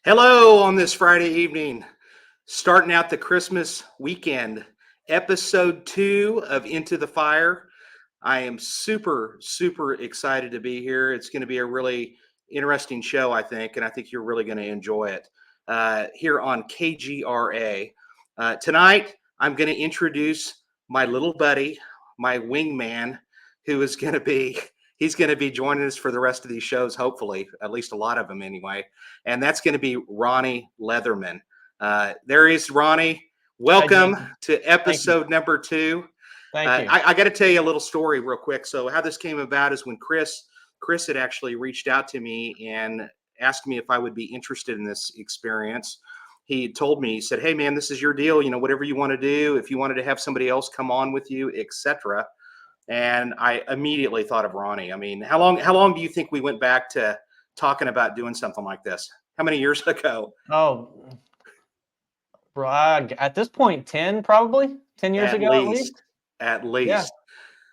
Hello on this Friday evening, starting out the Christmas weekend, episode 2 of Into the Fire. I am super, super excited to be here. It's going to be a really interesting show, I think, and I think you're really going to enjoy it here on KGRA. Tonight, I'm going to introduce my little buddy, my wingman, who is going to be. He's going to be joining us for the rest of these shows, hopefully, at least a lot of them anyway. And that's going to be Ronnie Leatherman. There is Ronnie. Welcome to episode number 2. Thank you. I got to tell you a little story real quick. So how this came about is when Chris had actually reached out to me and asked me if I would be interested in this experience. He told me, he said, "Hey man, this is your deal. You know, whatever you want to do, if you wanted to have somebody else come on with you, etc." And I immediately thought of Ronnie. I mean, how long do you think we went back to talking about doing something like this? How many years ago? Oh, bro, at this point, 10 probably 10 years ago at least. At least. Yeah.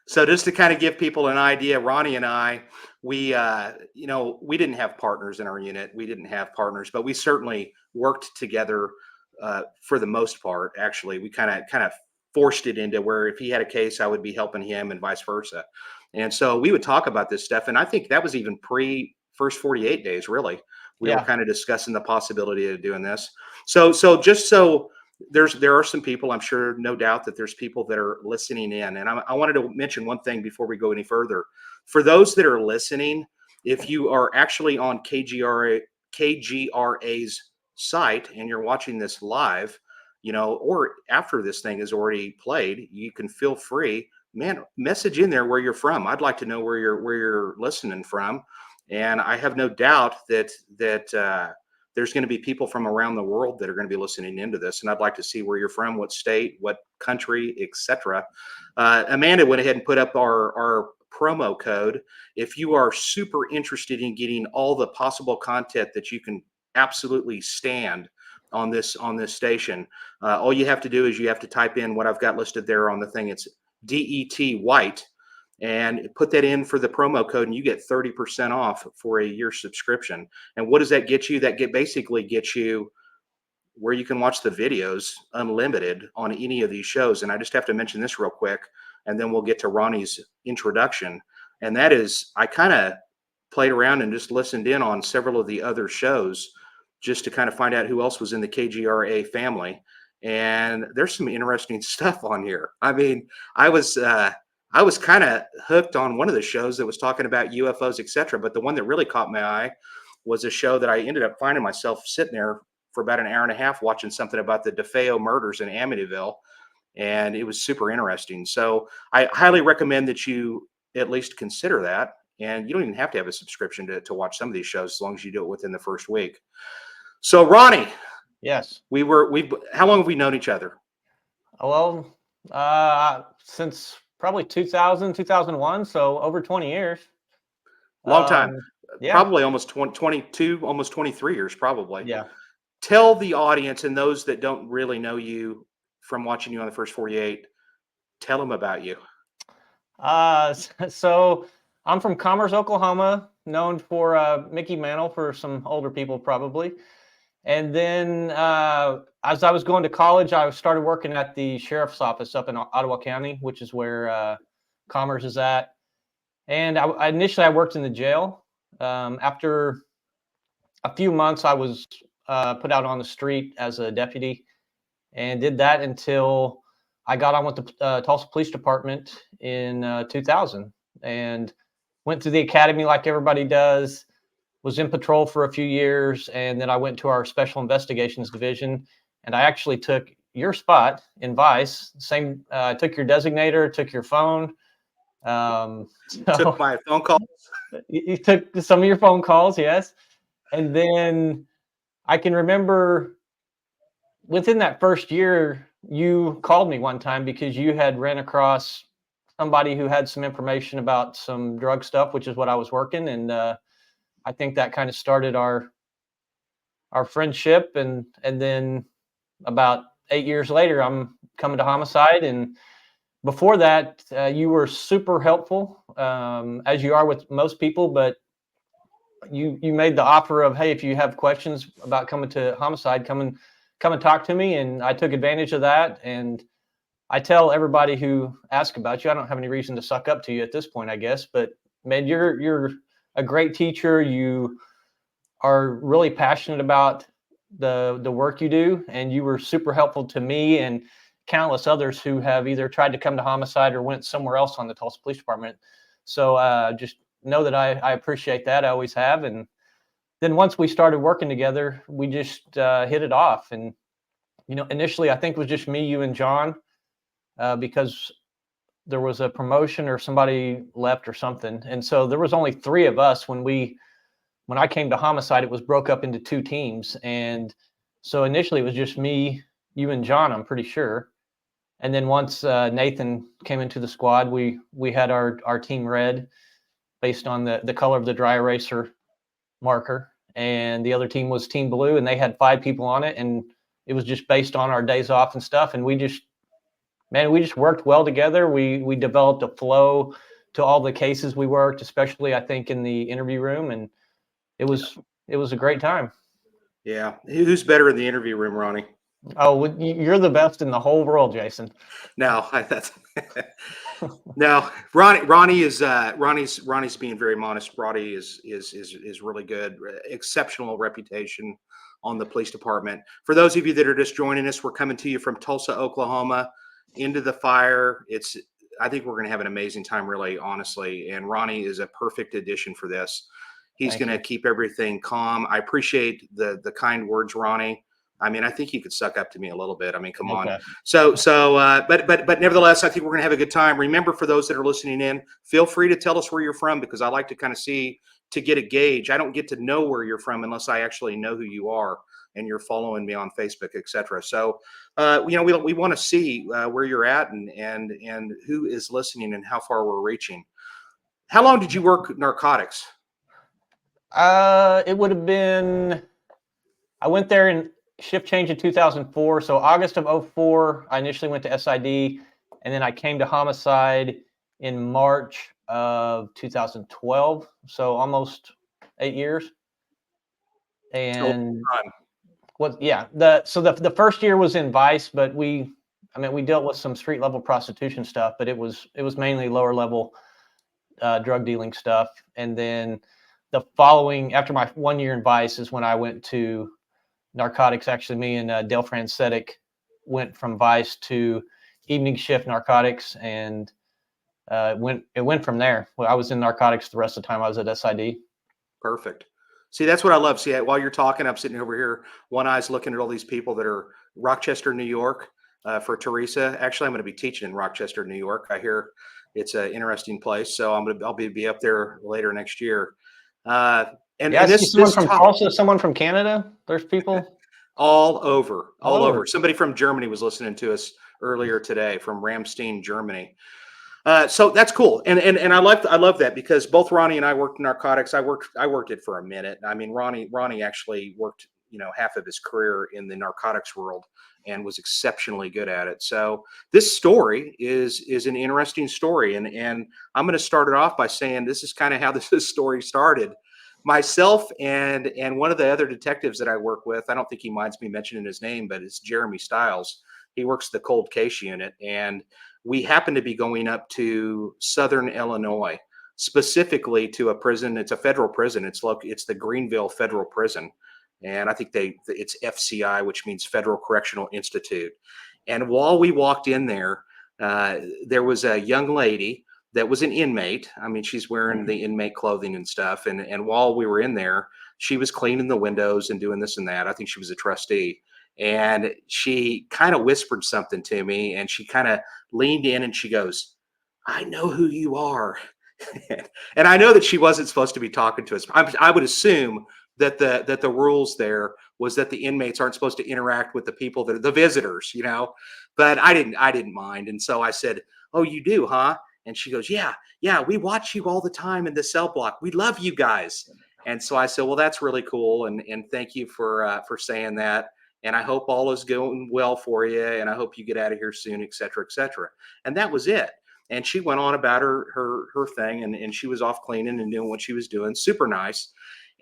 So just to kind of give people an idea, Ronnie and I, we didn't have partners in our unit. We didn't have partners, but we certainly worked together for the most part. Actually, we kind of forced it into where if he had a case, I would be helping him and vice versa. And so we would talk about this stuff. And I think that was even pre first 48 days, really. We were kind of discussing the possibility of doing this. So there are some people, I'm sure, no doubt that there's people that are listening in. And I wanted to mention one thing before we go any further. For those that are listening, if you are actually on KGRA's site and you're watching this live, or after this thing is already played, you can feel free, man, message in there where you're from. I'd like to know where you're listening from. And I have no doubt that there's going to be people from around the world that are going to be listening into this. And I'd like to see where you're from, what state, what country, etc. Amanda went ahead and put up our promo code. If you are super interested in getting all the possible content that you can absolutely stand on this station, all you have to do is you have to type in what I've got listed there on the thing. It's DET White, and put that in for the promo code, and you get 30% off for a year subscription. And what does that get you? That basically gets you where you can watch the videos unlimited on any of these shows. And I just have to mention this real quick, and then we'll get to Ronnie's introduction. And that is, I kind of played around and just listened in on several of the other shows just to kind of find out who else was in the KGRA family. And there's some interesting stuff on here. I mean, I was kind of hooked on one of the shows that was talking about UFOs, etc. But the one that really caught my eye was a show that I ended up finding myself sitting there for about an hour and a half watching something about the DeFeo murders in Amityville. And it was super interesting. So I highly recommend that you at least consider that. And you don't even have to have a subscription to watch some of these shows as long as you do it within the first week. So Ronnie. Yes. How long have we known each other? Well, since probably 2000, 2001. So over 20 years. Long time. Yeah. Probably almost 22, almost 23 years, probably. Yeah. Tell the audience and those that don't really know you from watching you on the first 48, tell them about you. So I'm from Commerce, Oklahoma, known for Mickey Mantle for some older people probably. And then as I was going to college, I started working at the sheriff's office up in Ottawa County, which is where Commerce is at. And initially I worked in the jail. After a few months, I was put out on the street as a deputy and did that until I got on with the Tulsa Police Department in 2000 and went through the academy like everybody does. Was in patrol for a few years, and then I went to our Special Investigations Division, and I actually took your spot in Vice. Took your designator, took your phone. Took my phone calls. You took some of your phone calls, yes. And then I can remember within that first year, you called me one time because you had ran across somebody who had some information about some drug stuff, which is what I was working, and I think that kind of started our friendship, and then about 8 years later, I'm coming to Homicide. And before that, you were super helpful, as you are with most people. But you made the offer of, hey, if you have questions about coming to Homicide, come and talk to me. And I took advantage of that. And I tell everybody who asks about you, I don't have any reason to suck up to you at this point, I guess, but man, you're a great teacher. You are really passionate about the work you do, and you were super helpful to me and countless others who have either tried to come to Homicide or went somewhere else on the Tulsa Police Department. So just know that I appreciate that. I always have. And then once we started working together, we just hit it off. And initially I think it was just me, you, and John, because there was a promotion or somebody left or something, and so there was only 3 of us when I came to Homicide. It was broke up into 2 teams, and so initially it was just me, you, and John, I'm pretty sure. And then once Nathan came into the squad, we had our team red based on the color of the dry eraser marker, and the other team was team blue, and they had 5 people on it, and it was just based on our days off and stuff. And we just worked well together. We developed a flow to all the cases we worked, especially I think in the interview room, and it was a great time. Yeah. Who's better in the interview room, Ronnie? Oh, you're the best in the whole world, Jason. No, that's no. Ronnie's being very modest. Ronnie is really good, exceptional reputation on the police department. For those of you that are just joining us, we're coming to you from Tulsa, Oklahoma, into the fire. I think we're going to have an amazing time, really, honestly. And Ronnie is a perfect addition for this. He's going to keep everything calm. I appreciate the kind words, Ronnie. I mean, I think you could suck up to me a little bit. I mean, come on. But nevertheless, I think we're going to have a good time. Remember, for those that are listening in, feel free to tell us where you're from, because I like to kind of to get a gauge. I don't get to know where you're from unless I actually know who you are and you're following me on Facebook, etc. So, we want to see where you're at and who is listening and how far we're reaching. How long did you work narcotics? It would have been, I went there in shift change in 2004. So August of 2004, I initially went to SID, and then I came to Homicide in March of 2012. So almost 8 years. And the first year was in Vice, but we dealt with some street level prostitution stuff, but it was mainly lower level drug dealing stuff. And then the following, after my 1 year in Vice, is when I went to narcotics. Actually, me and Dale Francetic went from Vice to evening shift narcotics, and it went from there. Well, I was in narcotics the rest of the time I was at SID. Perfect. See, that's what I love. See, while you're talking, I'm sitting over here, one eye's looking at all these people that are Rochester, New York, for Teresa. Actually, I'm going to be teaching in Rochester, New York. I hear it's an interesting place, so I'll be up there later next year. And this someone from Tulsa, someone from Canada. There's people all over. Somebody from Germany was listening to us earlier today, from Ramstein, Germany. So that's cool, and I love that, because both Ronnie and I worked in narcotics. I worked it for a minute. I mean, Ronnie actually worked half of his career in the narcotics world and was exceptionally good at it. So this story is an interesting story, and I'm going to start it off by saying this is kind of how this story started. Myself and one of the other detectives that I work with, I don't think he minds me mentioning his name, but it's Jeremy Stiles. He works the cold case unit, and we happen to be going up to Southern Illinois, specifically to a prison. It's a federal prison. It's the Greenville Federal Prison. And I think it's FCI, which means Federal Correctional Institute. And while we walked in there, there was a young lady that was an inmate. I mean, she's wearing the inmate clothing and stuff. And while we were in there, she was cleaning the windows and doing this and that. I think she was a trustee. And she kind of whispered something to me, and she kind of leaned in and she goes, "I know who you are." And I know that she wasn't supposed to be talking to us. I would assume that the rules there was that the inmates aren't supposed to interact with the people that are the visitors, but I didn't mind. And so I said, "Oh, you do, huh?" And she goes, yeah, we watch you all the time in the cell block. We love you guys. And so I said, well, that's really cool. And thank you for saying that. And I hope all is going well for you. And I hope you get out of here soon, et cetera, et cetera. And that was it. And she went on about her thing, and she was off cleaning and doing what she was doing. Super nice.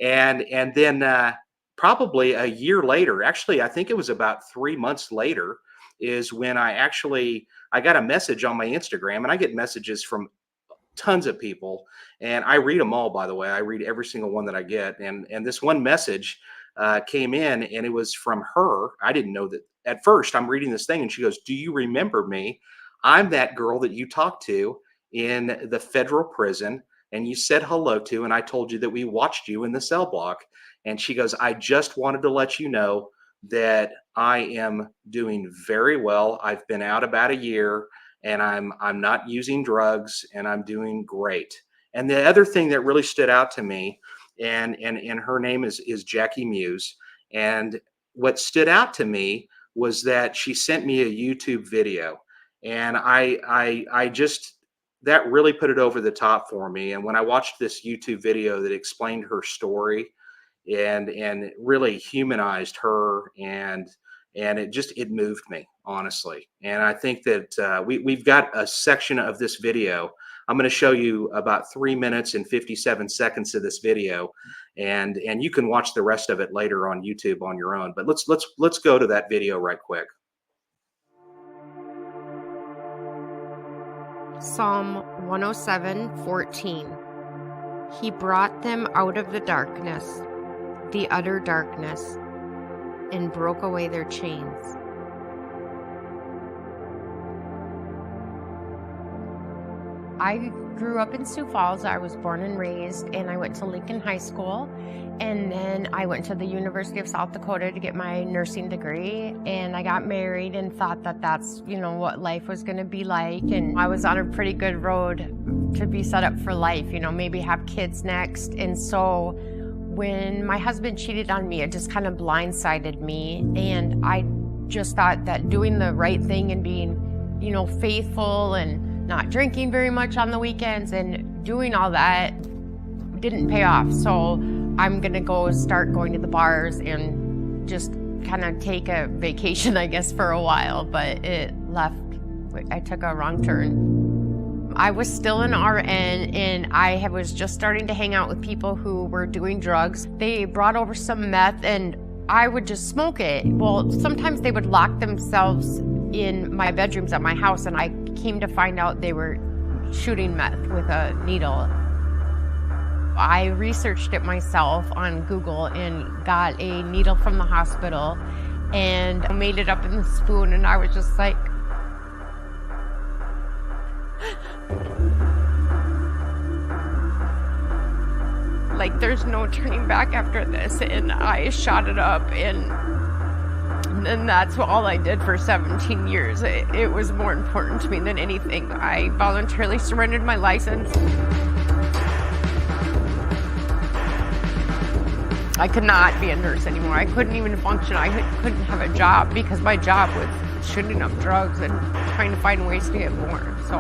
And then probably a year later, actually, I think it was about 3 months later, is when I got a message on my Instagram, and I get messages from tons of people, and I read them all, by the way. I read every single one that I get. And this one message came in, and it was from her. I didn't know that at first. I'm reading this thing, and she goes, "Do you remember me? I'm that girl that you talked to in the federal prison, and you said hello to, and I told you that we watched you in the cell block." And she goes, "I just wanted to let you know that I am doing very well. I've been out about a year, and I'm not using drugs, and I'm doing great." And the other thing that really stood out to me, and her name is Jackie Muse, and what stood out to me was that she sent me a YouTube video, and I just, that really put it over the top for me. And when I watched this YouTube video that explained her story and it really humanized her, and it moved me, honestly. And I think that we've got a section of this video. I'm going to show you about 3 minutes and 57 seconds of this video, and you can watch the rest of it later on YouTube on your own. But let's go to that video right quick. Psalm 107:14. He brought them out of the darkness, the utter darkness, and broke away their chains. I grew up in Sioux Falls. I was born and raised, and I went to Lincoln High School, and then I went to the University of South Dakota to get my nursing degree, and I got married and thought that that's, what life was going to be like, and I was on a pretty good road to be set up for life, maybe have kids next. And so when my husband cheated on me, it just kind of blindsided me, and I just thought that doing the right thing and being, faithful and not drinking very much on the weekends and doing all that didn't pay off. So I'm gonna start going to the bars and just kind of take a vacation, I guess, for a while, but I took a wrong turn. I was still an RN, and I was just starting to hang out with people who were doing drugs. They brought over some meth, and I would just smoke it. Well, sometimes they would lock themselves in my bedrooms at my house, and I came to find out they were shooting meth with a needle. I researched it myself on Google and got a needle from the hospital and made it up in the spoon, and I was just like, there's no turning back after this. And I shot it up, and that's all I did for 17 years. It was more important to me than anything. I voluntarily surrendered my license. I could not be a nurse anymore. I couldn't even function. I couldn't have a job because my job was shooting up drugs and trying to find ways to get more. So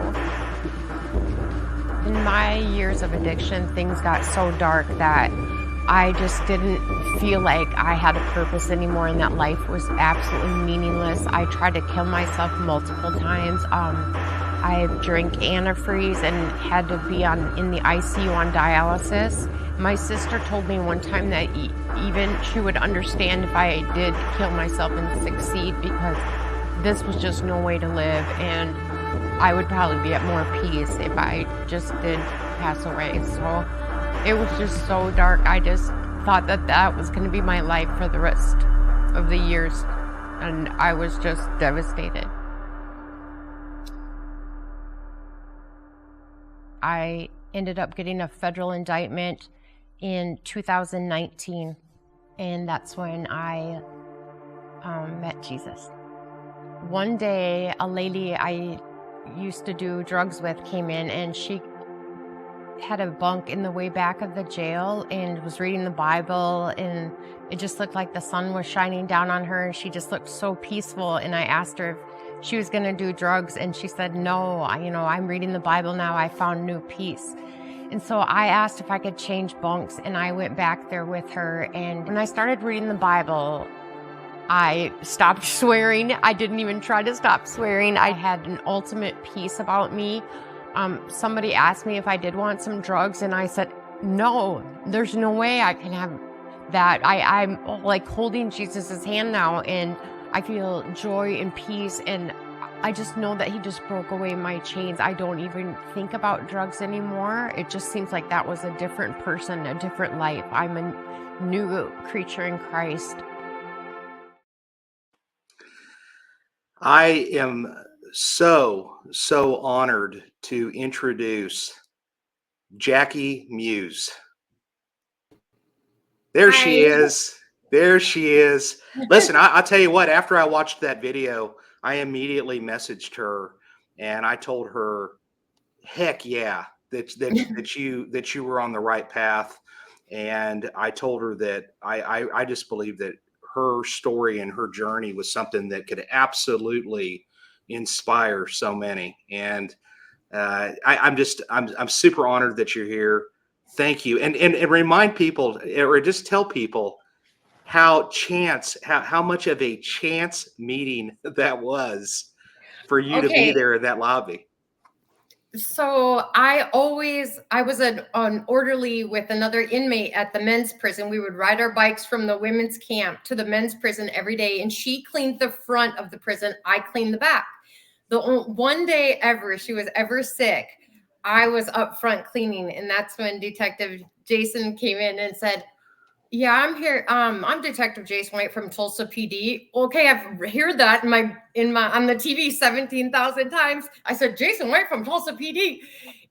in my years of addiction, things got so dark that I just didn't feel like I had a purpose anymore, and that life was absolutely meaningless. I tried to kill myself multiple times. I drank antifreeze and had to be in the ICU on dialysis. My sister told me one time that even she would understand if I did kill myself and succeed, because this was just no way to live, and I would probably be at more peace if I just did pass away. So it was just so dark. I just thought that was going to be my life for the rest of the years, and I was just devastated. I ended up getting a federal indictment in 2019, and that's when I met Jesus. One day, a lady I used to do drugs with came in, and she had a bunk in the way back of the jail and was reading the Bible, and it just looked like the sun was shining down on her, and she just looked so peaceful. And I asked her if she was going to do drugs, and she said, "No, I'm reading the Bible now. I found new peace." And so I asked if I could change bunks, and I went back there with her. And when I started reading the Bible, I stopped swearing. I didn't even try to stop swearing. I had an ultimate peace about me. Somebody asked me if I did want some drugs, and I said, no, there's no way I can have that. I'm like holding Jesus's hand now, and I feel joy and peace, and I just know that he just broke away my chains. I don't even think about drugs anymore. It just seems like that was a different person, a different life. I'm a new creature in Christ. I am so honored to introduce Jackie Muse. There she Hi. is. There she is. Listen, I'll tell you what, after I watched that video, I immediately messaged her and I told her, heck yeah, that you were on the right path. And I told her that I just believe that her story and her journey was something that could absolutely inspire so many. And I'm super honored that you're here. Thank you. And remind people, or just tell people how much of a chance meeting that was for you to be Okay. there in that lobby. So I was an orderly with another inmate at the men's prison. We would ride our bikes from the women's camp to the men's prison every day. And she cleaned the front of the prison. I cleaned the back. One day ever she was ever sick, I was up front cleaning. And that's when Detective Jason came in and said, yeah, I'm here. I'm Detective Jason White from Tulsa PD. Okay, I've heard that on the TV 17,000 times. I said Jason White from Tulsa PD,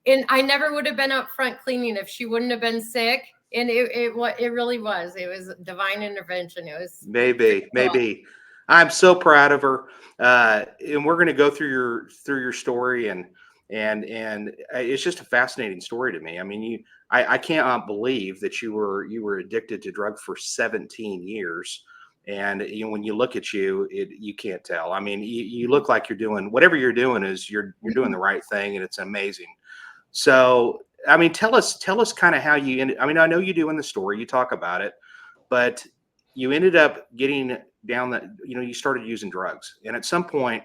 and I never would have been up front cleaning if she wouldn't have been sick. And it really was. It was divine intervention. It was Maybe. I'm so proud of her. And we're going to go through your story and it's just a fascinating story to me. I mean, I cannot believe that you were addicted to drugs for 17 years. And when you look at you, you can't tell. I mean, you look like you're doing whatever you're doing is you're doing the right thing, and it's amazing. So, I mean, tell us kind of how you ended. I mean, I know you do in the story, you talk about it, but you ended up getting down that, you started using drugs. And at some point,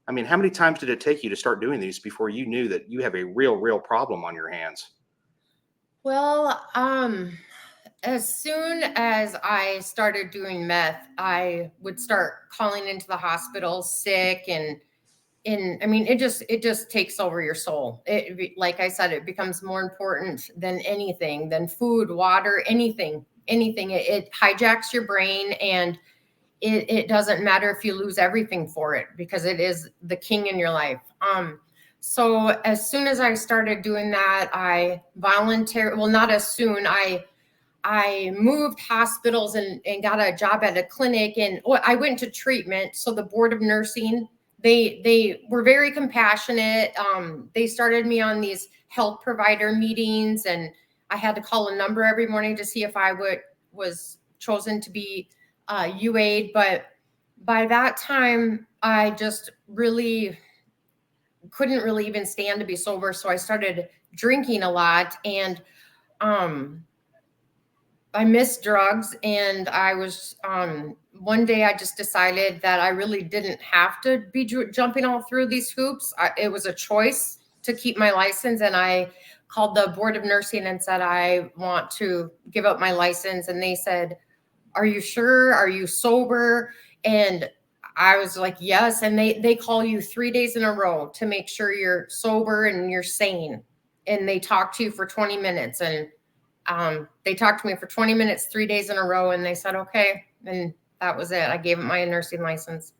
I mean, how many times did it take you to start doing these before you knew that you have a real problem on your hands? Well, as soon as I started doing meth, I would start calling into the hospital sick, and I mean, it just takes over your soul. Like I said, it becomes more important than anything, than food, water, anything. It hijacks your brain, and it doesn't matter if you lose everything for it, because it is the king in your life. So as soon as I started doing that, I not as soon, I moved hospitals and got a job at a clinic, and I went to treatment. So the board of nursing, they were very compassionate. They started me on these health provider meetings, and I had to call a number every morning to see if I was chosen to be UA'd. But by that time, I just really couldn't really even stand to be sober. So I started drinking a lot, and I missed drugs. And I was, one day I just decided that I really didn't have to be jumping all through these hoops. It was a choice to keep my license. And I called the board of nursing and said, I want to give up my license. And they said, are you sure? Are you sober? And I was like, yes. And they call you 3 days in a row to make sure you're sober and you're sane. And they talk to you for 20 minutes. And they talked to me for 20 minutes, 3 days in a row. And they said, okay. And that was it. I gave them my nursing license.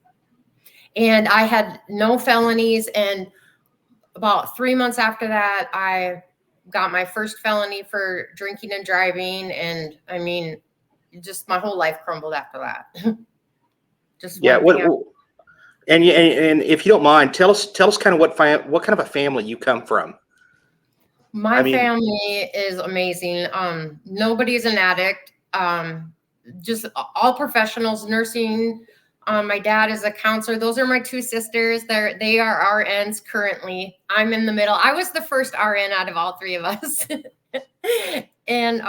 And I had no felonies. And about 3 months after that, I got my first felony for drinking and driving. And I mean, just my whole life crumbled after that. Just Yeah. And if you don't mind, tell us kind of what kind of a family you come from. My family is amazing. Nobody's an addict. Just all professionals, nursing. My dad is a counselor. Those are my two sisters. They are RNs currently. I'm in the middle. I was the first RN out of all three of us. And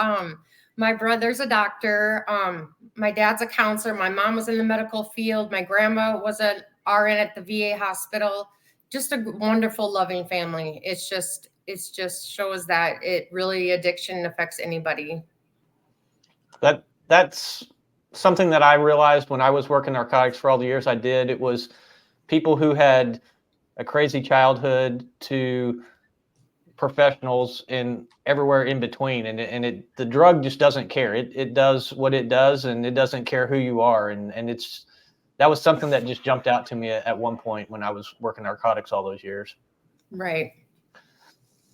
my brother's a doctor. My dad's a counselor. My mom was in the medical field. My grandma was an RN at the VA hospital. Just a wonderful, loving family. It's just, it just shows that it really addiction affects anybody. That's something that I realized when I was working narcotics for all the years I did. It was people who had a crazy childhood to professionals and everywhere in between, and the drug just doesn't care. It does what it does, and it doesn't care who you are, and that was something that just jumped out to me at one point when I was working narcotics all those years. Right.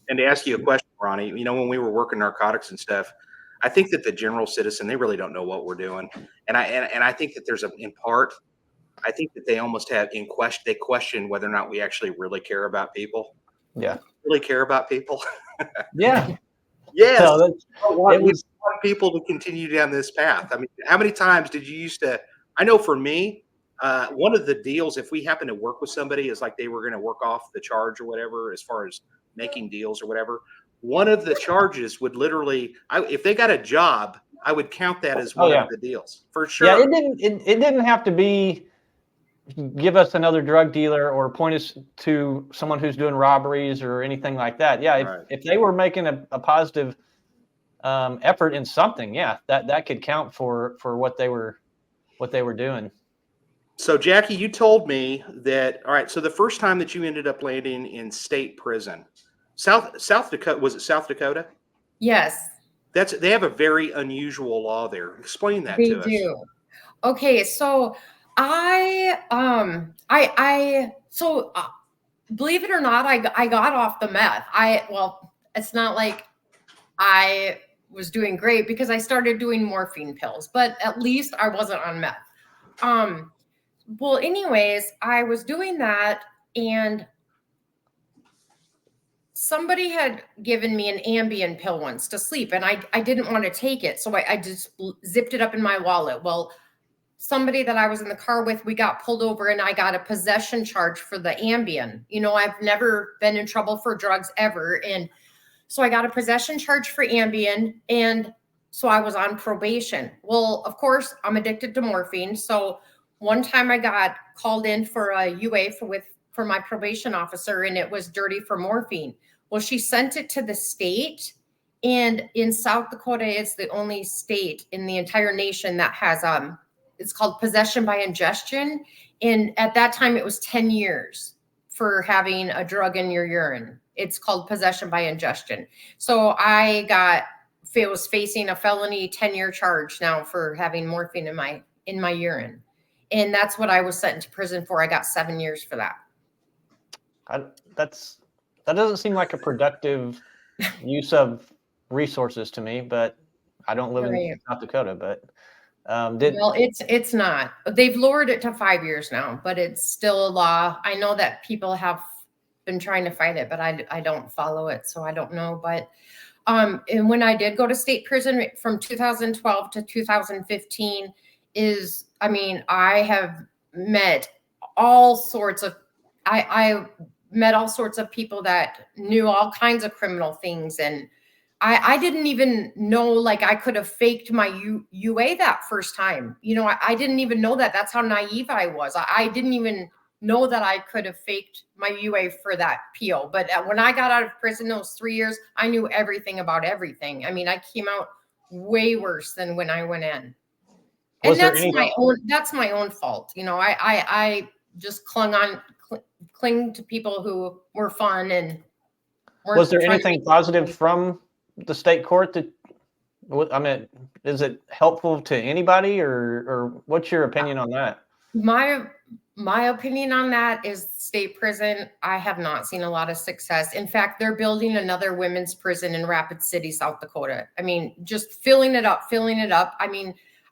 And to ask you a question, Ronnie, when we were working narcotics and stuff, I think that the general citizen, they really don't know what we're doing. And I think that there's in part, I think that they almost have they question whether or not we actually really care about people. Yeah. Really care about people. Yeah. Yes. So We want people to continue down this path. I mean, how many times did you used to, I know for me, one of the deals, if we happen to work with somebody, is like they were going to work off the charge or whatever, as far as making deals or whatever. One of the charges would literally, if they got a job, I would count that as one of the deals for sure. Yeah, it didn't have to be give us another drug dealer or point us to someone who's doing robberies or anything like that. Yeah, if they were making a positive effort in something, yeah, that could count for what they were doing. So Jackie, you told me that, all right, so the first time that you ended up landing in state prison, South Dakota, was it South Dakota? Yes. They have a very unusual law there. Explain that to us. They do. Okay, so believe it or not, I got off the meth. It's not like I was doing great because I started doing morphine pills, but at least I wasn't on meth. Well, anyways, I was doing that, and somebody had given me an Ambien pill once to sleep, and I didn't want to take it. So I just zipped it up in my wallet. Well, somebody that I was in the car with, we got pulled over, and I got a possession charge for the Ambien. I've never been in trouble for drugs ever. And so I got a possession charge for Ambien, and so I was on probation. Well, of course, I'm addicted to morphine. So one time I got called in for a UA for my probation officer, and it was dirty for morphine. Well, she sent it to the state, and in South Dakota, it's the only state in the entire nation that has it's called possession by ingestion. And at that time, it was 10 years for having a drug in your urine. It's called possession by ingestion. So I was facing a felony 10-year charge now for having morphine in my urine. And that's what I was sent into prison for. I got 7 years for that. That doesn't seem like a productive use of resources to me, but I don't live in South Dakota, but well, it's not. They've lowered it to 5 years now, but it's still a law. I know that people have been trying to fight it, but I don't follow it, so I don't know. But and when I did go to state prison from 2012 to 2015 I have met all sorts of I met all sorts of people that knew all kinds of criminal things, and I didn't even know, like, I could have faked my UA that first time. I didn't even know that. That's how naive I was. I didn't even know that I could have faked my UA for that PO. But when I got out of prison those 3 years, I knew everything about everything. I came out way worse than when I went in. And that's my own fault. I just cling to people who were fun and weren't. Was there anything positive from the state court is it helpful to anybody, or what's your opinion on that? My opinion on that is state prison. I have not seen a lot of success. In fact, they're building another women's prison in Rapid City, South Dakota. Just filling it up.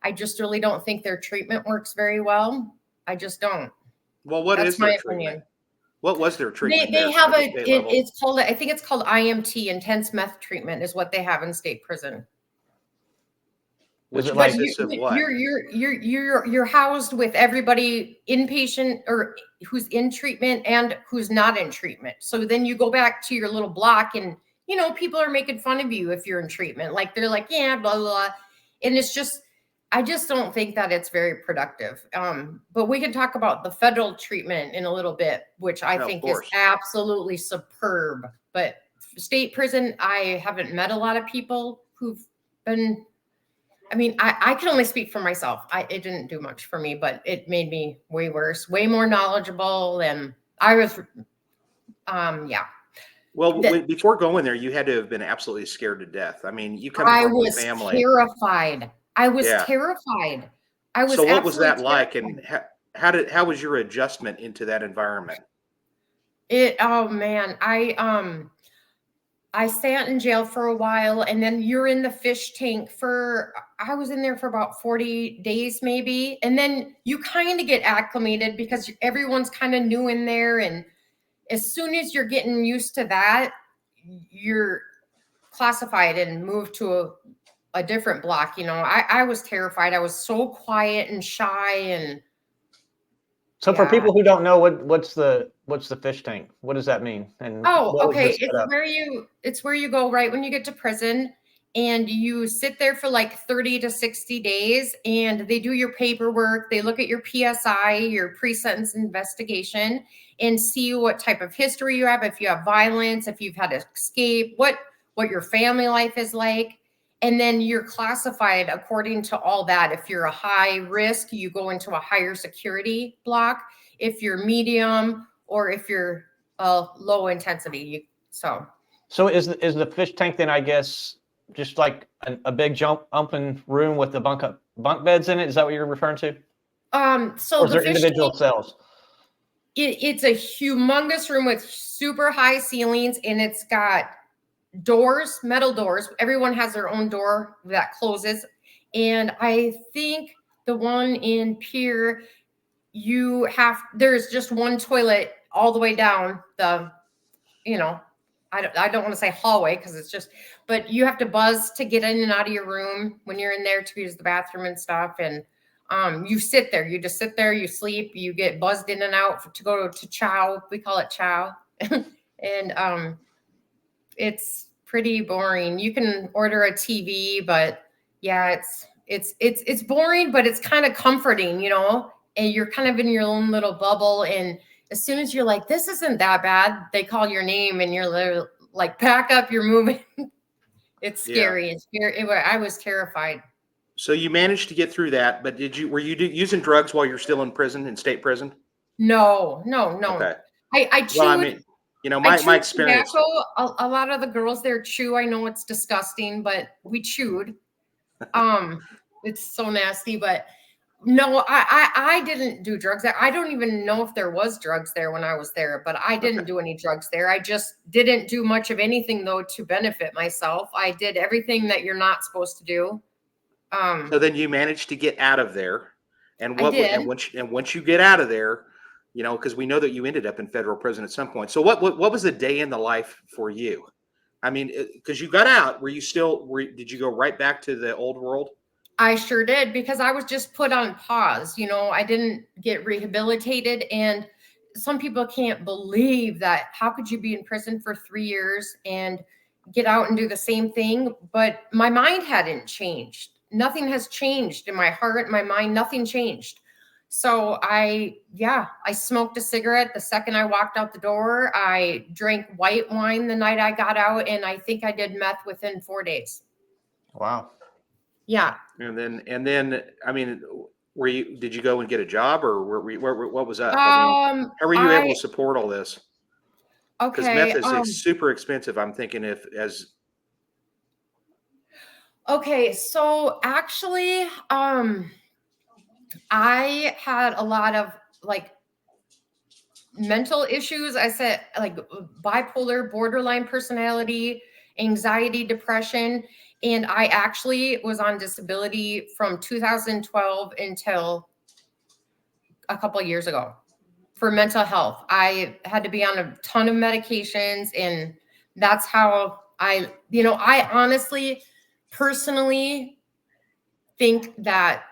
I just really don't think their treatment works very well. I just don't. Well, that's my opinion. What was their treatment? They have it's called, I think it's called IMT, intense meth treatment, is what they have in state prison. Which consists of what? You're housed with everybody inpatient or who's in treatment and who's not in treatment. So then you go back to your little block, and people are making fun of you if you're in treatment. Like, they're like, yeah, blah, blah, blah. And it's just, I just don't think that it's very productive. But we can talk about the federal treatment in a little bit, which I think is absolutely superb. But state prison, I haven't met a lot of people who've been, I mean, I can only speak for myself. It didn't do much for me, but it made me way worse, way more knowledgeable. And I was, yeah. Well, before going there, you had to have been absolutely scared to death. I mean, you come I from a was family. terrified. I was Yeah. terrified. I was So what was that absolutely like, terrified. and how was your adjustment into that environment? Oh man, I sat in jail for a while, and then you're in the fish tank I was in there for about 40 days maybe. And then you kind of get acclimated because everyone's kind of new in there. And as soon as you're getting used to that, you're classified and moved to a different block. You know, I was terrified. I was so quiet and shy. And So for yeah. people who don't know, what's the fish tank? What does that mean? And Oh, what was okay. the setup? It's where you go right when you get to prison, and you sit there for like 30 to 60 days, and they do your paperwork. They look at your PSI, your pre-sentence investigation, and see what type of history you have, if you have violence, if you've had to escape, what your family life is like. And then you're classified according to all that. If you're a high risk, you go into a higher security block. If you're medium, or if you're low intensity. So is the fish tank then, I guess, just like a big jumping room with the bunk beds in it? Is that what you're referring to? So Or is the there fish individual tank, cells? it's a humongous room with super high ceilings, and it's got doors, metal doors. Everyone has their own door that closes. And I think the one in Pier, there's just one toilet all the way down the, I don't want to say hallway because it's just, but you have to buzz to get in and out of your room when you're in there to use the bathroom and stuff. And you sit there, you just sit there, you sleep, you get buzzed in and out to go to chow. We call it chow. And it's pretty boring. You can order a TV, but yeah, it's boring, but it's kind of comforting, and you're kind of in your own little bubble. And as soon as you're like, this isn't that bad, they call your name and you're literally like, pack up, you're moving. It's scary. Yeah. It's scary. I was terrified. So you managed to get through that, but were you using drugs while you're still in prison, in state prison? No. Okay. I chewed. Well, I mean, my experience. Tobacco. A lot of the girls there chew. I know it's disgusting, but we chewed. It's so nasty, but no, I didn't do drugs there. I don't even know if there was drugs there when I was there, but I didn't do any drugs there. I just didn't do much of anything though to benefit myself. I did everything that you're not supposed to do. So then you managed to get out of there, and I did. and once you get out of there, because we know that you ended up in federal prison at some point. So what was the day in the life for you? I mean, because you got out, did you go right back to the old world? I sure did, because I was just put on pause. I didn't get rehabilitated. And some people can't believe that. How could you be in prison for 3 years and get out and do the same thing? But my mind hadn't changed. Nothing has changed in my heart, my mind, nothing changed. So I smoked a cigarette the second I walked out the door. I drank white wine the night I got out, and I think I did meth within 4 days. Wow. Yeah. And then, I mean, did you go and get a job, or what was up? How were you able to support all this? Because Okay. meth is super expensive. I'm thinking Okay. So actually, I had a lot of like mental issues. I said like bipolar, borderline personality, anxiety, depression. And I actually was on disability from 2012 until a couple of years ago for mental health. I had to be on a ton of medications, and that's how I honestly, personally think that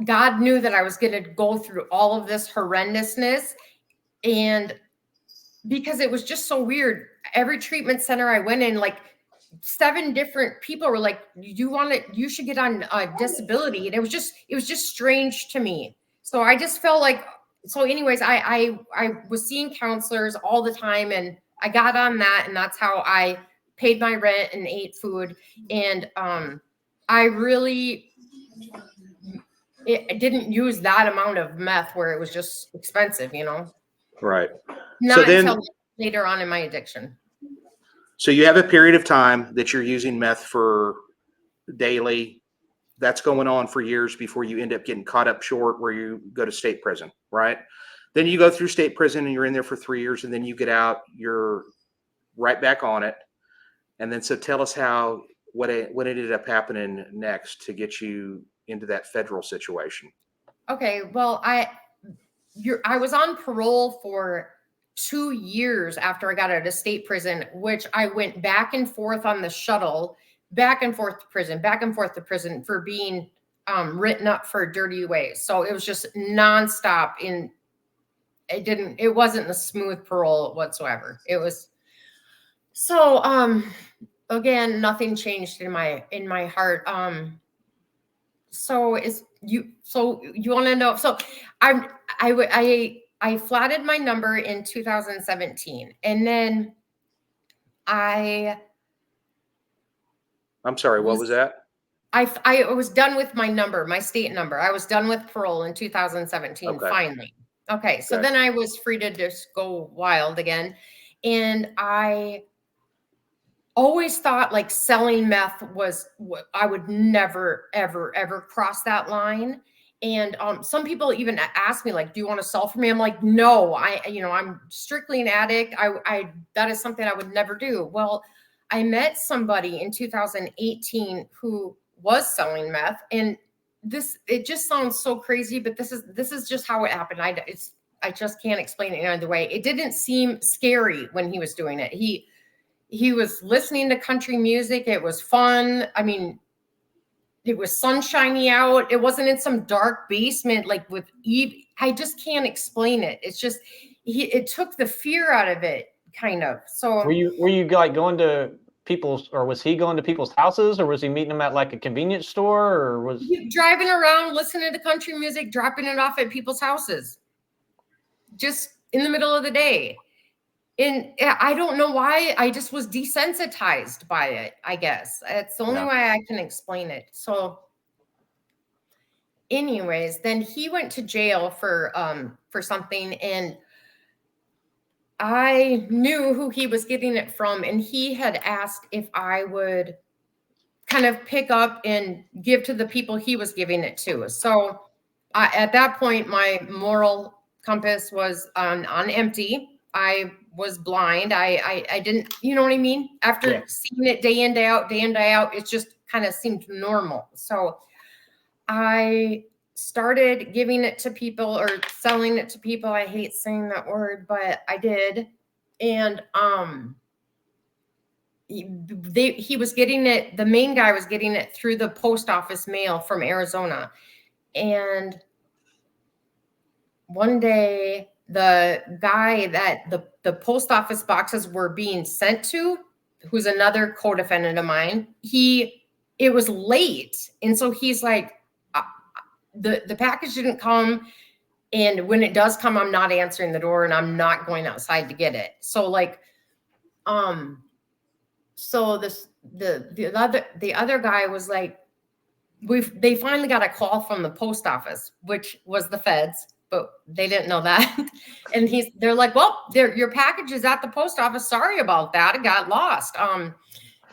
God knew that I was going to go through all of this horrendousness. And because it was just so weird, every treatment center I went in, like 7 different people were like, you should get on a disability. And it was just strange to me. So I just felt like, so anyways, I was seeing counselors all the time, and I got on that, and that's how I paid my rent and ate food. And I really didn't use that amount of meth where it was just expensive, you know. Right. Not then- until later on in my addiction. So you have a period of time that you're using meth for daily. That's going on for years before you end up getting caught up short where you go to state prison, right? Then you go through state prison and you're in there for 3 years, and then you get out, you're right back on it. And then, so tell us what ended up happening next to get you into that federal situation. Okay, well, I was on parole for 2 years after I got out of state prison, which I went back and forth on the shuttle, back and forth to prison, back and forth to prison for being written up for dirty ways. So it was just nonstop. It wasn't a smooth parole whatsoever. It was so again, nothing changed in my heart. So you want to know? So I flatted my number in 2017, and then I'm sorry, what was that? I was done with my number, my state number. I was done with parole in 2017, Okay. finally. Okay, so Okay. then I was free to just go wild again. And I always thought like selling meth was what I would never, ever, ever cross that line. And some people even ask me, like, do you want to sell for me? I'm like, no, I'm strictly an addict. That is something I would never do. Well, I met somebody in 2018 who was selling meth, and it just sounds so crazy, but this is just how it happened. I just can't explain it any other way. It didn't seem scary when he was doing it. He was listening to country music. It was fun. I mean, it was sunshiny out. It wasn't in some dark basement like with Eve. I just can't explain it. It's just it took the fear out of it, kind of. So were you like going to people's, or was he going to people's houses, or was he meeting them at like a convenience store, or was he driving around listening to country music, dropping it off at people's houses, just in the middle of the day? And I don't know why. I just was desensitized by it, I guess. It's the only way I can explain it. So anyways, then he went to jail for something, and I knew who he was getting it from, and he had asked if I would kind of pick up and give to the people he was giving it to. So at that point, my moral compass was on empty. I was blind. I didn't, you know what I mean? After seeing it day in, day out, it just kind of seemed normal. So I started giving it to people, or selling it to people. I hate saying that word, but I did. And he was getting it, the main guy was getting it through the post office mail from Arizona. And one day, the guy that the post office boxes were being sent to, who's another co-defendant of mine, it was late. And so he's like, the package didn't come. And when it does come, I'm not answering the door, and I'm not going outside to get it. So like, so the other guy was like, they finally got a call from the post office, which was the feds, but they didn't know that. And they're like, well, your package is at the post office. Sorry about that. It got lost.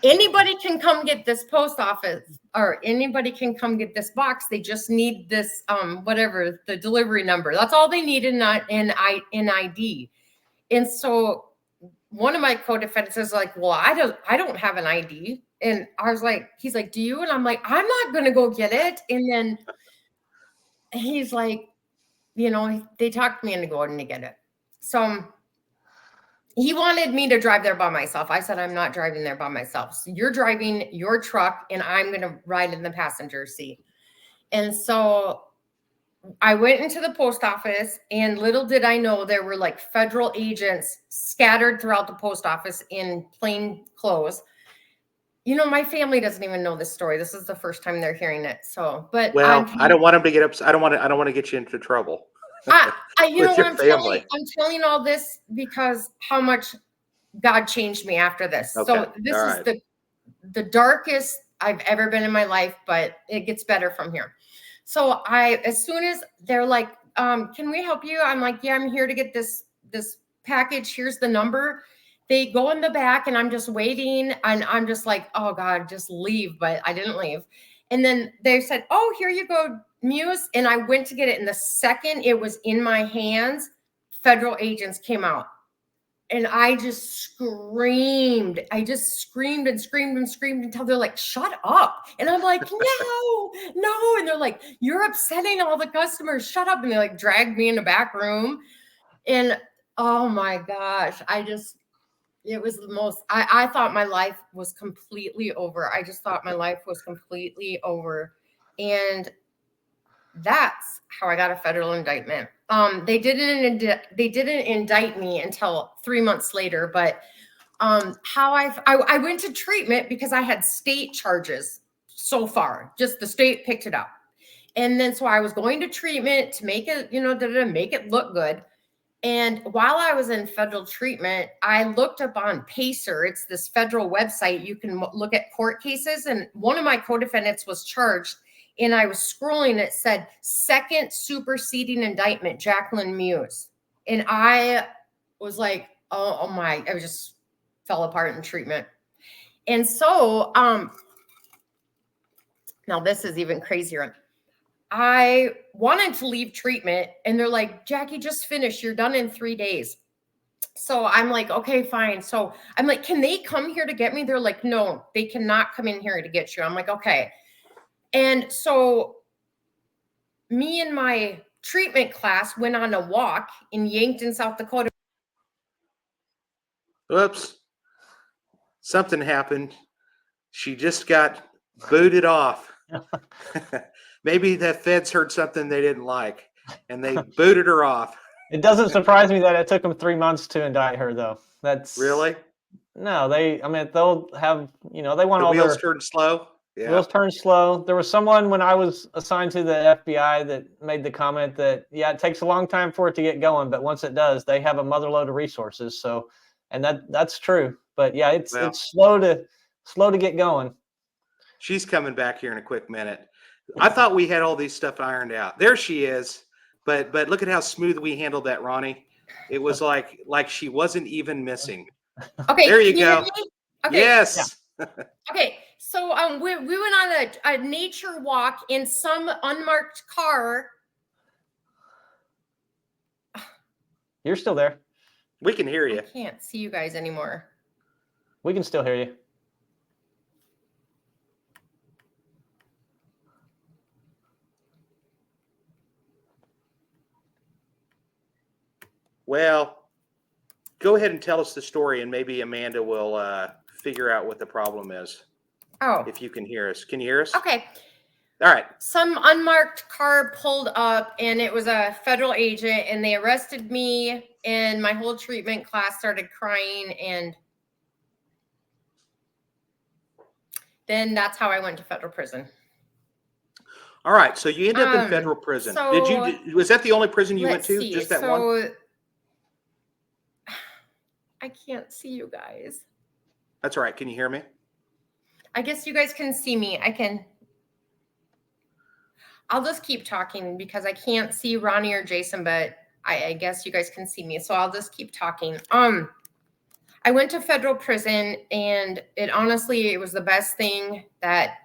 Anybody can come get this post office, or anybody can come get this box. They just need this, whatever, the delivery number. That's all they need in ID. And so one of my co-defendants is like, well, I don't have an ID. And I was like, he's like, do you? And I'm like, I'm not going to go get it. And then he's like, they talked me into going to get it. So he wanted me to drive there by myself. I said, I'm not driving there by myself. So you're driving your truck, and I'm going to ride in the passenger seat. And so I went into the post office, and little did I know there were like federal agents scattered throughout the post office in plain clothes. My family doesn't even know this story. This is the first time they're hearing it. So, but well, I don't want them to get upset. I don't want to get you into trouble. I'm With your family. telling all this because how much God changed me after this. Okay. So this All is right. the darkest I've ever been in my life, but it gets better from here. So as soon as they're like, can we help you? I'm like, yeah, I'm here to get this package. Here's the number. They go in the back and I'm just waiting and I'm just like, oh God, just leave. But I didn't leave. And then they said, oh, here you go, Muse. And I went to get it. And the second it was in my hands, federal agents came out. And I just screamed. I just screamed and screamed and screamed until they're like, shut up. And I'm like, no. And they're like, you're upsetting all the customers. Shut up. And they like dragged me in the back room. And oh my gosh, it was the most, I thought my life was completely over. I just thought my life was completely over. And that's how I got a federal indictment. They didn't indict me until 3 months later, but how I went to treatment because I had state charges so far. Just the state picked it up. And then so I was going to treatment to make it, make it look good. And while I was in federal treatment, I looked up on Pacer. It's this federal website. You can look at court cases. And one of my co-defendants was charged. And I was scrolling. It said, second superseding indictment, Jacqueline Muse. And I was like, oh my, I just fell apart in treatment. And so now this is even crazier. I wanted to leave treatment and they're like, Jackie, just finish. You're done in 3 days. So I'm like, okay, fine. So I'm like, can they come here to get me? They're like, no, they cannot come in here to get you. I'm like, okay. And so me and my treatment class went on a walk in Yankton, South Dakota. Whoops. Something happened. She just got booted off. Maybe the feds heard something they didn't like and they booted her off. It doesn't surprise me that it took them 3 months to indict her, though. That's Really? No, they'll have, they want The all wheels their turn slow. Yeah. wheels turn slow. There was someone when I was assigned to the FBI that made the comment that, yeah, it takes a long time for it to get going, but once it does, they have a motherload of resources. So, and that's true. But yeah, it's slow to get going. She's coming back here in a quick minute. I thought we had all these stuff ironed out. There she is. But look at how smooth we handled that, Ronnie. It was like she wasn't even missing. Okay. There you go. Okay. Yes. Yeah. Okay. So we went on a nature walk in some unmarked car. You're still there. We can hear you. I can't see you guys anymore. We can still hear you. Well, go ahead and tell us the story, and maybe Amanda will figure out what the problem is. Oh. If you can hear us. Can you hear us? Okay. All right. Some unmarked car pulled up, and it was a federal agent, and they arrested me, and my whole treatment class started crying, and then that's how I went to federal prison. All right. So you ended up in federal prison. Was that the only prison you went to? See. Just that one? I can't see you guys. That's all right. Can you hear me? I guess you guys can see me. I'll just keep talking because I can't see Ronnie or Jason, but I guess you guys can see me. So I'll just keep talking. I went to federal prison, and it was the best thing that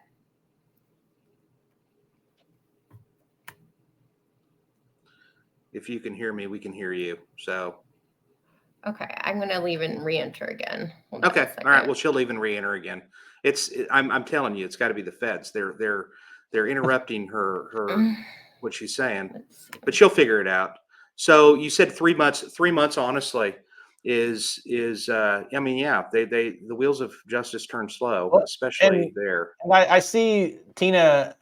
If you can hear me, we can hear you. So okay, I'm going to leave and re-enter again. okay. All right. Well, she'll leave and re-enter again. I'm telling you, it's got to be the feds. They're interrupting her what she's saying, but she'll figure it out. So you said 3 months. 3 months, honestly, is I mean, yeah, the wheels of justice turn slow, especially there. And I see Tina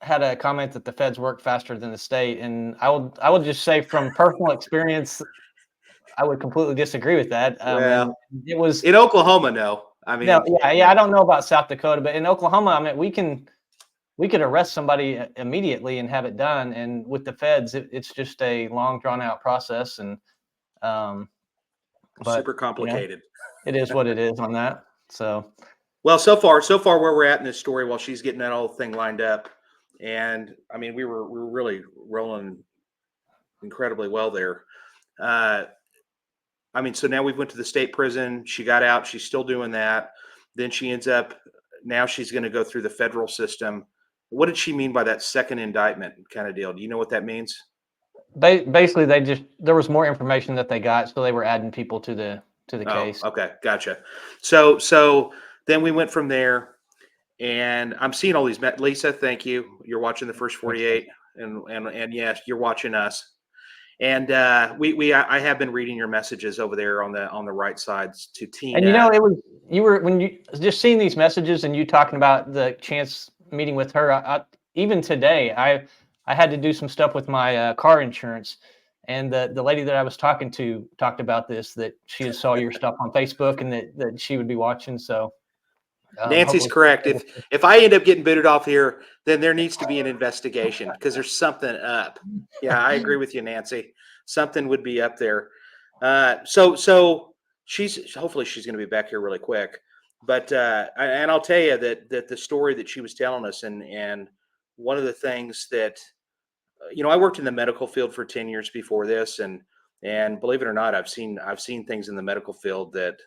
had a comment that the feds work faster than the state, and I would just say from personal experience, I would completely disagree with that. Well, it was in Oklahoma, no. I mean, no, yeah. I don't know about South Dakota, but in Oklahoma, I mean, we could arrest somebody immediately and have it done. And with the feds, it's just a long, drawn out process, and super complicated. it is what it is on that. So Well, so far where we're at in this story, while she's getting that whole thing lined up, and I mean, we were really rolling incredibly well there. Uh, I mean, so now we went to the state prison. She got out. She's still doing that. Then she ends up. Now she's going to go through the federal system. What did she mean by that second indictment kind of deal? Do you know what that means? basically, there was more information that they got, so they were adding people to the case. Okay, gotcha. So then we went from there, and I'm seeing all these. Lisa, thank you. You're watching the first 48, and yes, you're watching us. And I have been reading your messages over there on the right sides to Tina. And it was when you just seeing these messages and you talking about the chance meeting with her. Even today, I had to do some stuff with my car insurance, and the lady that I was talking to talked about this, that she saw your stuff on Facebook and that she would be watching. So Nancy's correct. If I end up getting booted off here, then there needs to be an investigation because there's something up. Yeah, I agree with you, Nancy. Something would be up there. So hopefully she's going to be back here really quick. But and I'll tell you that the story that she was telling us, and one of the things that I worked in the medical field for 10 years before this, and believe it or not, I've seen things in the medical field that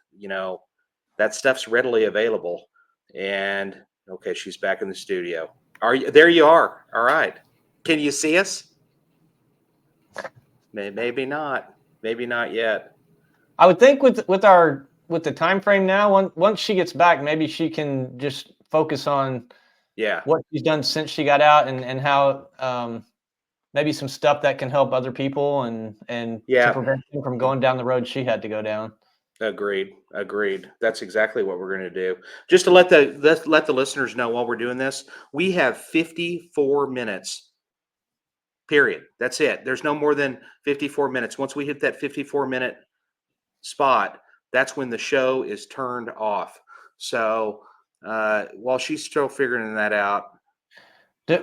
that stuff's readily available. And okay, she's back in the studio. There you are. All right. Can you see us? Maybe not. Maybe not yet. I would think with the time frame now, once she gets back, maybe she can just focus on what she's done since she got out, and how maybe some stuff that can help other people and to prevent them from going down the road she had to go down. Agreed. That's exactly what we're going to do. Just to let the listeners know, while we're doing this, we have 54 minutes. Period. That's it. There's no more than 54 minutes. Once we hit that 54-minute spot, that's when the show is turned off. So while she's still figuring that out,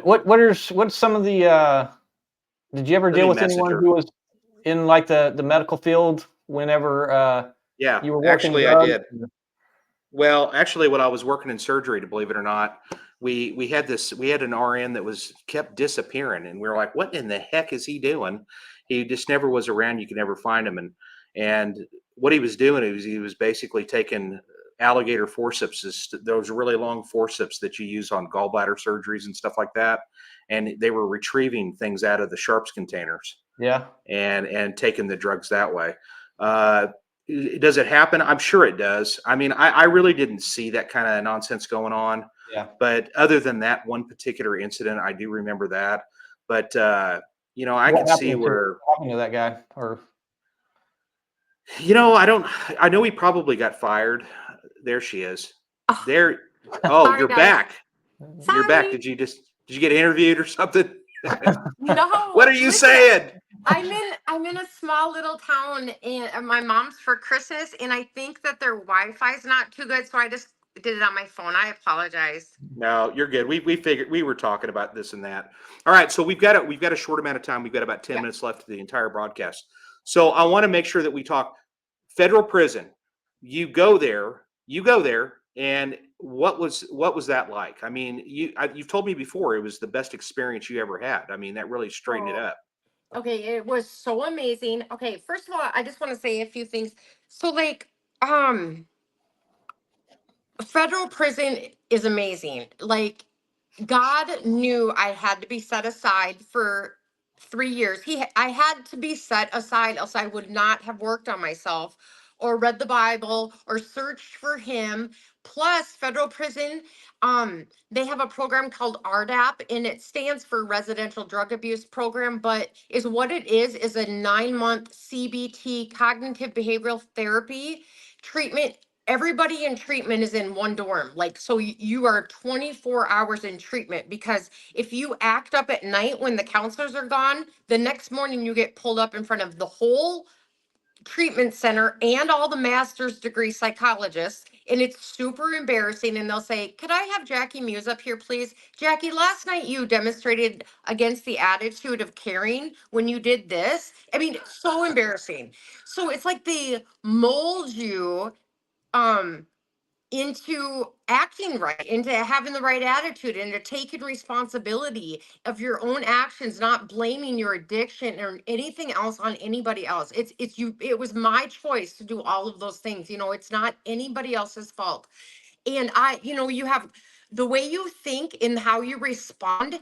what's some of the? Did you ever deal with anyone who was in like the medical field whenever? Yeah, you were actually I did. Well, actually, when I was working in surgery, to believe it or not, we had an RN that kept disappearing, and we were like, what in the heck is he doing? He just never was around. You could never find him. And what he was doing is he was basically taking alligator forceps, those really long forceps that you use on gallbladder surgeries and stuff like that. And they were retrieving things out of the sharps containers. Yeah. And taking the drugs that way. Does it happen? I'm sure it does. I mean, I really didn't see that kind of nonsense going on. Yeah. But other than that one particular incident, I do remember that. But I can see where happened to that guy, or I know he probably got fired. There she is. There. Oh, Sorry, you're guys. back. Sorry. You're back. Did you get interviewed or something? No. What are you listen, saying? I'm in a small little town, and my mom's for Christmas, and I think that their Wi-Fi is not too good, so I just did it on my phone. I apologize. No, you're good. We figured we were talking about this and that. All right, so we've got a short amount of time. We've got about 10 minutes left of the entire broadcast. So I want to make sure that we talk federal prison. You go there, and what was that like? I mean, you've told me before it was the best experience you ever had. I mean, that really straightened it up. Okay, it was so amazing. Okay, first of all, I just want to say a few things. So federal prison is amazing. Like, God knew I had to be set aside for 3 years. I had to be set aside, else I would not have worked on myself or read the Bible or searched for him. Plus, federal prison, they have a program called RDAP, and it stands for Residential Drug Abuse Program, but what it is a 9-month CBT, cognitive behavioral therapy treatment. Everybody in treatment is in one dorm. Like, so you are 24 hours in treatment, because if you act up at night when the counselors are gone, the next morning you get pulled up in front of the whole treatment center and all the master's degree psychologists. And it's super embarrassing. And they'll say, could I have Jackie Muse up here, please? Jackie, last night you demonstrated against the attitude of caring when you did this. I mean, it's so embarrassing. So it's like they mold you into acting right, into having the right attitude, into taking responsibility of your own actions, not blaming your addiction or anything else on anybody else. It's you. It was my choice to do all of those things. You know, it's not anybody else's fault. And you have the way you think and how you respond.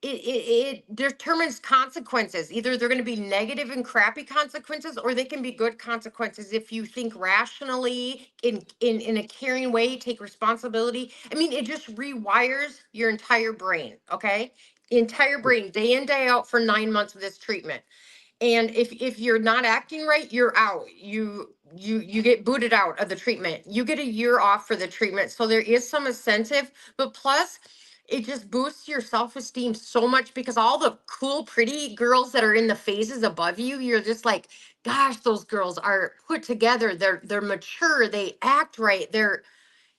It determines consequences. Either they're going to be negative and crappy consequences, or they can be good consequences if you think rationally in a caring way, take responsibility. I mean, it just rewires your entire brain. Okay, entire brain, day in, day out, for 9 months of this treatment. And if you're not acting right, you're out. You get booted out of the treatment. You get a year off for the treatment. So there is some incentive, but plus it just boosts your self-esteem so much, because all the cool, pretty girls that are in the phases above you, you're just like, gosh, those girls are put together. They're mature. They act right.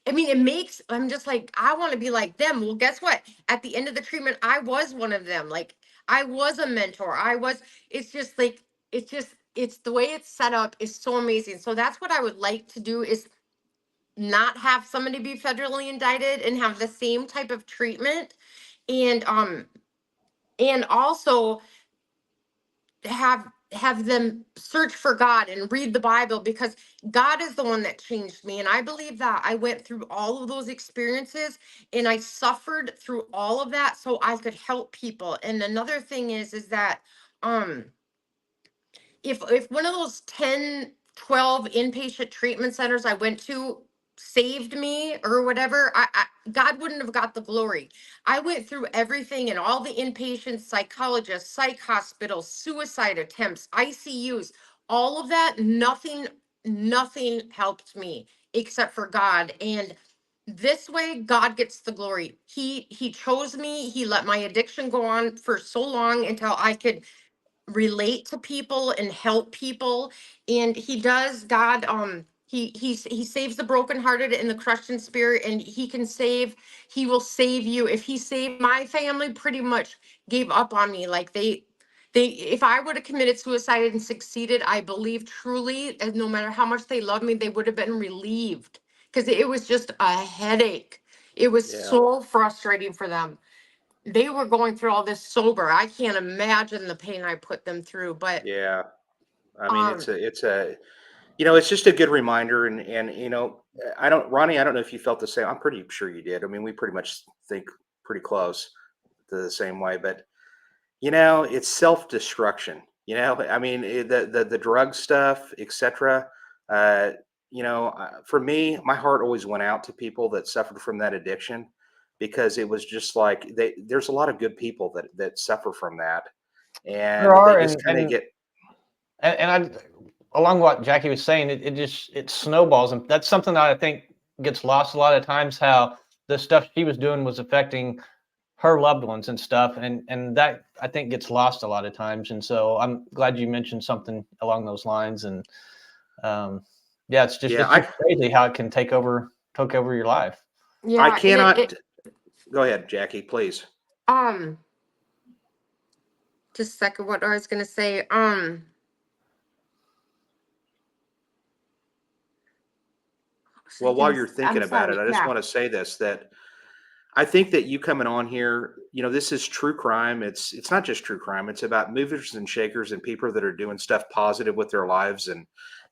I mean, I'm just like, I want to be like them. Well, guess what? At the end of the treatment, I was one of them. Like, I was a mentor. It's just like, it's the way it's set up is so amazing. So that's what I would like to do, is not have somebody be federally indicted and have the same type of treatment. And also have them search for God and read the Bible, because God is the one that changed me. And I believe that I went through all of those experiences and I suffered through all of that so I could help people. And another thing is that if one of those 10, 12 inpatient treatment centers I went to saved me or whatever, God wouldn't have got the glory. I went through everything and all the inpatient psychologists, psych hospitals, suicide attempts, ICUs, all of that. Nothing helped me except for God. And this way, God gets the glory. He chose me. He let my addiction go on for so long until I could relate to people and help people. And he does. God, he saves the brokenhearted and the crushed in spirit, and he will save you. If he saved my family, pretty much gave up on me. Like if I would have committed suicide and succeeded, I believe truly, and no matter how much they loved me, they would have been relieved, because it was just a headache. It was Yeah. so frustrating for them. They were going through all this sober. I can't imagine the pain I put them through. But Yeah. I mean, um it's just a good reminder. And Ronnie, I don't know if you felt the same. I'm pretty sure you did. I mean, we pretty much think pretty close to the same way, but it's self-destruction. I mean, the drug stuff, etc. For me, my heart always went out to people that suffered from that addiction, because it was just like there's a lot of good people that suffer from that, and There they are, just kind of get. and along what Jackie was saying, it snowballs, and that's something that I think gets lost a lot of times. How the stuff she was doing was affecting her loved ones and stuff, and that I think gets lost a lot of times. And so I'm glad you mentioned something along those lines. And yeah, it's just crazy how it can take over your life. yeah, I and cannot. Go ahead, Jackie, please. just a second, what I was gonna say. Well, while you're I'm thinking about it, sorry. I just Yeah. want to say this, that I think that you coming on here, this is true crime. It's not just true crime. It's about movers and shakers and people that are doing stuff positive with their lives. And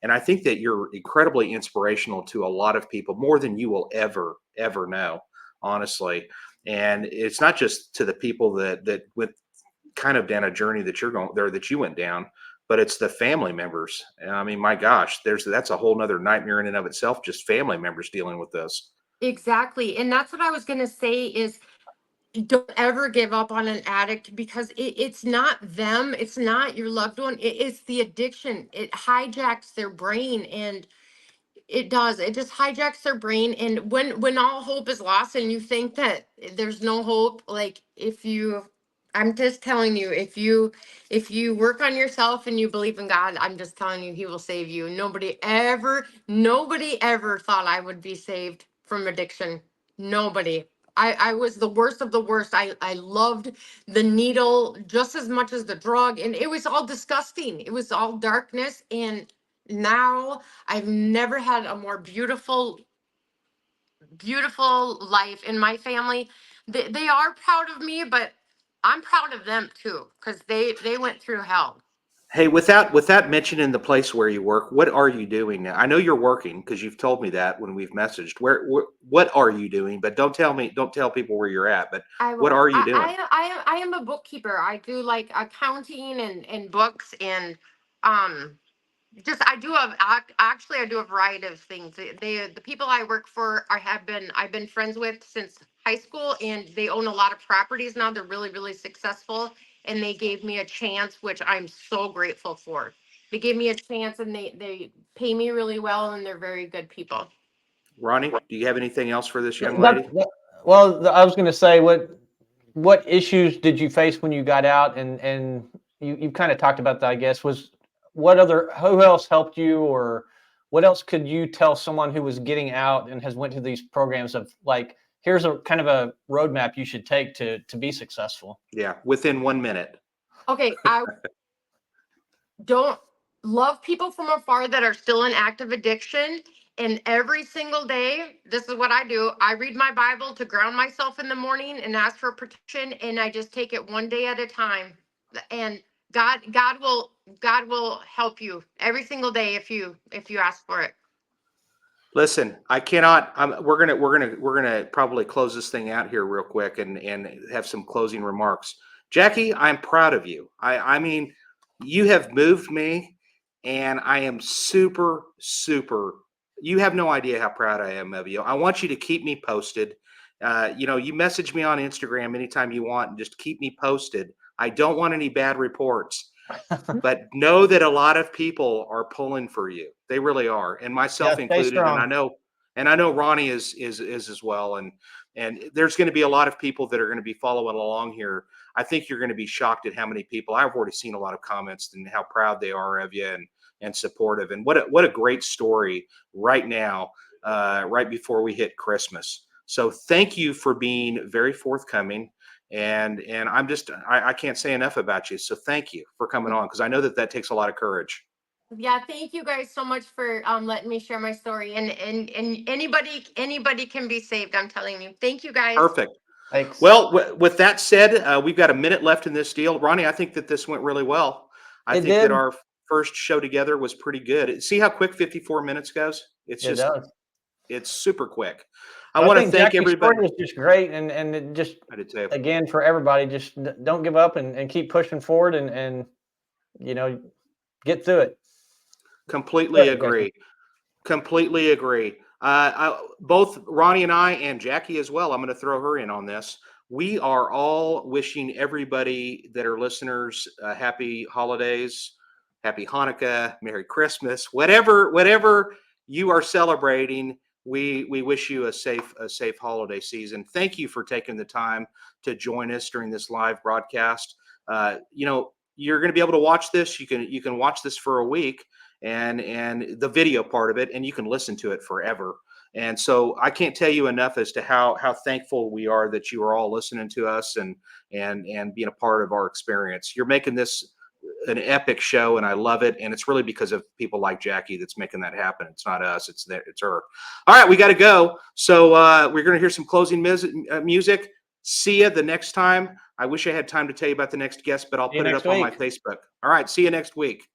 I think that you're incredibly inspirational to a lot of people, more than you will ever know, honestly. And it's not just to the people that went kind of down a journey that you're going there, that you went down, but it's the family members. And I mean, my gosh, that's a whole nother nightmare in and of itself, just family members dealing with this. Exactly. And that's what I was gonna say is, don't ever give up on an addict, because it's not them, it's not your loved one, it's the addiction. It hijacks their brain, and it just hijacks their brain. And when all hope is lost and you think that there's no hope, like, I'm just telling you, if you work on yourself and you believe in God, I'm just telling you, he will save you. Nobody ever thought I would be saved from addiction. Nobody. I was the worst of the worst. I loved the needle just as much as the drug, and it was all disgusting. It was all darkness. And now I've never had a more beautiful life in my family. They are proud of me, but I'm proud of them too, because they went through hell. Hey, without mentioning the place where you work, what are you doing now? I know you're working because you've told me that when we've messaged. What are you doing? But don't tell people where you're at. But I what will. are you doing? I am a bookkeeper. I do like accounting and books and um just I do actually I do a variety of things. The people I work for I've been friends with since high school, and they own a lot of properties now. They're really successful, and they gave me a chance, which I'm so grateful for. They gave me a chance, and they pay me really well, and they're very good people. Ronnie, do you have anything else for this young That- lady? that- well, I was going to say, what issues did you face when you got out? And you kind of talked about that, I guess. Who else helped you, or what else could you tell someone who was getting out and has went to these programs of like, here's a kind of a roadmap you should take to be successful? Yeah, within 1 minute. Okay, I don't love people from afar that are still in active addiction. And every single day, this is what I do. I read my Bible to ground myself in the morning and ask for protection. And I just take it one day at a time. And God will help you every single day if you ask for it. Listen, I cannot. We're gonna probably close this thing out here real quick and have some closing remarks. Jackie, I'm proud of you. I mean, you have moved me, and I am super. You have no idea how proud I am of you. I want you to keep me posted. You message me on Instagram anytime you want, and just keep me posted. I don't want any bad reports. But know that a lot of people are pulling for you. They really are, and myself Yeah, stay included. strong. And I know Ronnie is as well. And there's going to be a lot of people that are going to be following along here. I think you're going to be shocked at how many people. I've already seen a lot of comments and how proud they are of you and supportive. And what a great story right now, right before we hit Christmas. So thank you for being very forthcoming. And I can't say enough about you. So thank you for coming on, because I know that takes a lot of courage. Yeah, thank you guys so much for letting me share my story. And anybody can be saved. I'm telling you. Thank you guys. Perfect. Thanks. Well, with that said, we've got a minute left in this deal. Ronnie, I think that this went really well. I It think that did. our first show together was pretty good. See how quick 54 minutes goes? It does. It's super quick. I But want to think thank Jackie's everybody. story was just great, and it just I did say again for everybody, just don't give up and keep pushing forward and get through it. completely Good, Jackie. agree. Completely agree. Both Ronnie and I, and Jackie as well, I'm going to throw her in on this. We are all wishing everybody that are listeners happy holidays, happy Hanukkah, Merry Christmas, whatever you are celebrating. We wish you a safe holiday season. Thank you for taking the time to join us during this live broadcast. You're going to be able to watch this. You can watch this for a week, and the video part of it, and you can listen to it forever. And so I can't tell you enough as to how thankful we are that you are all listening to us and being a part of our experience. You're making this an epic show, and I love it. And it's really because of people like Jackie that's making that happen. It's not us, it's her. All right, we got to go. So we're going to hear some closing music. See you the next time. I wish I had time to tell you about the next guest, but I'll See you put it next up on my week. Facebook. All right, see you next week.